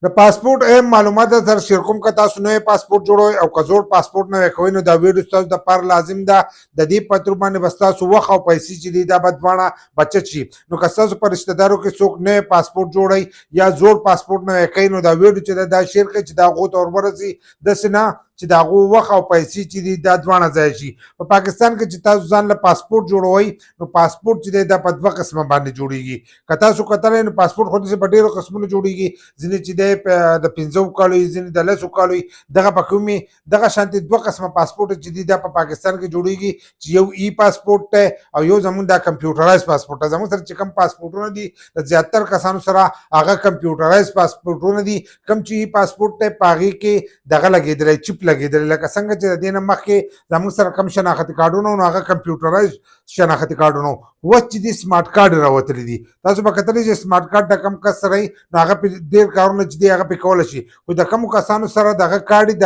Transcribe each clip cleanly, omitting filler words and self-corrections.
د پاسپورت اهم معلومات در شیر کوم که تاسو نوی پاسپورت جوړوئ او که زوړ پاسپورت نوی کوئ نو دا ویډیو ستاسو دپاره لازم ده. د دې په تر باندې به ستاسو وخت او پیسې چې دي دا به دواړه بچت شي. نو که ستاسو په رشته دارو کې څوک نوی پاسپورت جوړوي یا زوړ پاسپورت نوی کوي نو دا ویډیو چې ده دا شیر کړئ چې د هغو ته ورورسي. داسې نه چې د هغو وخت او پیسې چې دي دا دواړه ضایع شي. په پاکستان کې چې تاسو ځان له پاسپورت جوړوئ نو پاسپورت چې دی دا په دوه قسمه باندې جوړیږي. که تاسو کتلی نو پاسپورت خو داسې په ډېرو قسمونو جوړیږي. ځینې چې دی د 15 کالو وي، ځینې د 10 کالو وي. دغه په کوم وي دغه شانتې دوه قسمه پاسپورت چې دي دا په پاکستان کې جوړیږي چې یو ای پاسپورت دی او یو زموږ دا کمپیوټرئز پاسپورت دی. زموږ سره چې کوم پاسپورټونه دي د زیاتر کسانو سره هغه کمپیوټرئز پاسپورټونه دي. کوم چې ای پاسپورت دی په هغې کې دغه لګېدلی چپ لګېدلی لکه څنګه چې د دې نه مخکې زموږ سره کوم شناختي کارډونه نو هغه کمپیوټرایز شناختي کارډونه اوس چې دي سمارټ کارډ راوتلی دي. تاسو به کتلی چې سمارټ کارډ د کم کس سره نو هغه پې ډېر کارونه چې دي هغه پې کولی شي. خو د کمو کسانو سره دغه کارډ د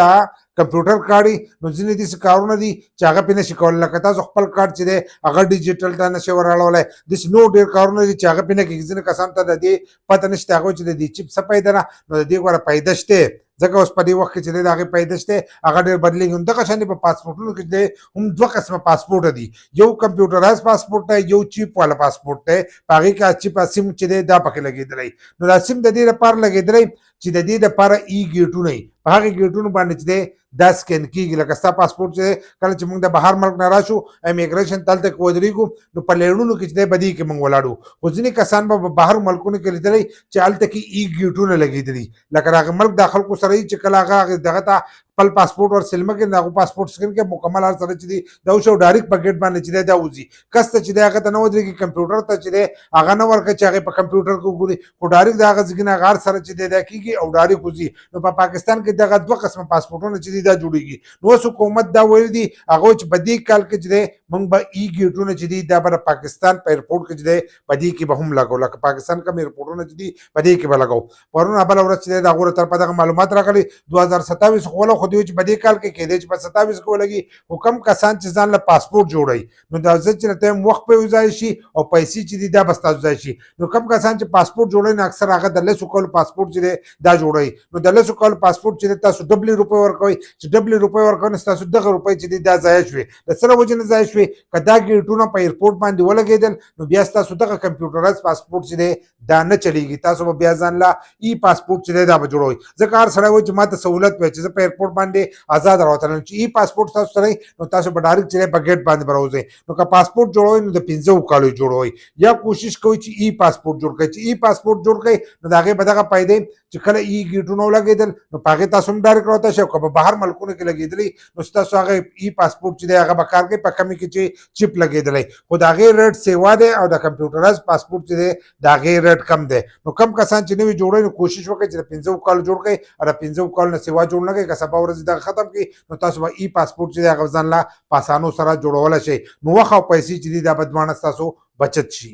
کمپیوټر کارډ نو ځینې داسې کارونه دي چې هغه پې نشي کولی. لکه تاسو خپل کارډ چې دی هغه ډیجیټل ته نشئ وراړولی. داسې نور ډېر کارونه دي چې هغه پې نه کېږي. ځینې کسانو ته د دې پته نشته هغوی چې د دې چپ څه پیدا نه نو د دې ګوره پیدا شته ځکه اوس په دې وخت کې چې دی د هغې پیدا شته هغه ډېر بدلېږي. نو دغه شانې په پاسپورټونو کې چې دی هم دوه قسمه پاسپورټ دي. یو کمپیوټرایز پاسپورټ دی، یو چیپ والا پاسپورټ دی. په هغې کې چیپ سیم چې دی دا پکې لګېدلی. نو دا سیم د دې لپاره لګېدلی چې د دې دپاره ای ګیټونه وي. په هغې ګیټونو باندې چې دی دا سکین کېږي. لکه ستا پاسپورټ چې دی کله چې موږ د بهر ملک نه راشو امیګریشن تلته کې ودرېږو نو په لیړونو کې چې دی په دې کې موږ ولاړو. خو ځینې کسان به په بهر ملکونو کې لیدلی چې هلته کې ای ګیټونه لګېدلي. لکه د هغه ملک دا خلکو سره وي چې کله هغه دغه ته خپل پاسپورټ ور سلمه کړي د هغو پاسپورټ سکین کې مکمل هر سره چې دی دا وشي او ډایرکټ په ګیټ باندې چې دی دا وځي. کس ته چې دی هغه ته نه ودرېږي کمپیوټر ته چې دی هغه نه ورکړي چې هغې په کمپیوټر کې وګوري خو ډایرکټ د هغه ځګي نه هغه هر سره چې دی دا کېږي او ډایرکټ وځي. نو په پاکستان کې دغه دوه قسمه پاسپورټونه چې دي دا جوړېږي. نو اوس حکومت دا ویلي دي هغوی چې په دې کال کې چې دی موږ به ای ګیټونه چې دي دا به د پاکستان په ایرپورټ کې چې دی په دې کې به هم لګو. لکه پاکستان کوم ایرپورټونه چې دي په دې کې به لګو. پرون بله ورځ چې دی د هغو طرفه دغه معلومات راغلي 2027 خو خو دوی چې په دې کال کې کېدی چې په 27 کې ولګي. خو کم کسان چې ځان له پاسپورټ جوړوي نو دا ځکه چې ټایم وخت پې ضایع شي او پیسې چې دي دا به ستاسو ضایع شي. نو کم کسان چې پاسپورټ جوړوي نو اکثر هغه د 10 کالو پاسپورټ چې دی دا جوړوي. نو د 10 کالو پاسپورټ چې دی تاسو ډبلې روپۍ ورکوئ چې ډبلې روپۍ ورکوئ نو ستاسو دغه روپۍ چې دي دا ضایع شوې. د څه له وجې نه ضایع شوې که دا ګیټونه په ایرپورټ باندې ولګېدل نو بیا ستاسو دغه کمپیوټرایز پاسپورټ چې دی دا نه چلېږي. تاسو به بیا ځان له ای پاسپورټ چې دی دا به جوړوئ. ځکه هر سړی وایي چې ما ته سهولت وایي چې زه په ایرپورټ باندې آزاد راوتلم چې ای پاسپورټ تاسو سره نو تاسو به ډایرکټ چې په ګیټ باندې به راوځئ. نو که پاسپورټ جوړوئ نو د 15 کالو جوړوئ یا کوشش کوئ چې ای پاسپورټ جوړ کړئ. چې ای پاسپورټ جوړ کړئ نو د هغې به دغه فایدې چې کله ای ګیټونه ولګېدل نو په هغې تاسو هم ډایرکټ راوتی شئ. که په بهر ملکونو کې لګېدلي نو ستاسو هغه ای پاسپورټ چې دی هغه به کار کوي په کمې کې چې چپ لګېدلی. خو د هغې ریټ سیوا دی او د کمپیوټرایز پاسپورټ چې دی د هغې ریټ کم دی. نو کم کسان چې نوي جوړوي نو کوشش وکړئ چې د 15 کالو جوړ کړئ او د 15 کالو نه سیوا جوړ نه کړئ. که سبا ورځې دغه ختم کړي نو تاسو به ای پاسپورټ چې دی هغه ځان له په اسانو سره جوړولی شئ. نو وخت او پیسې چې دي دا به دواړه ستاسو بچت شي.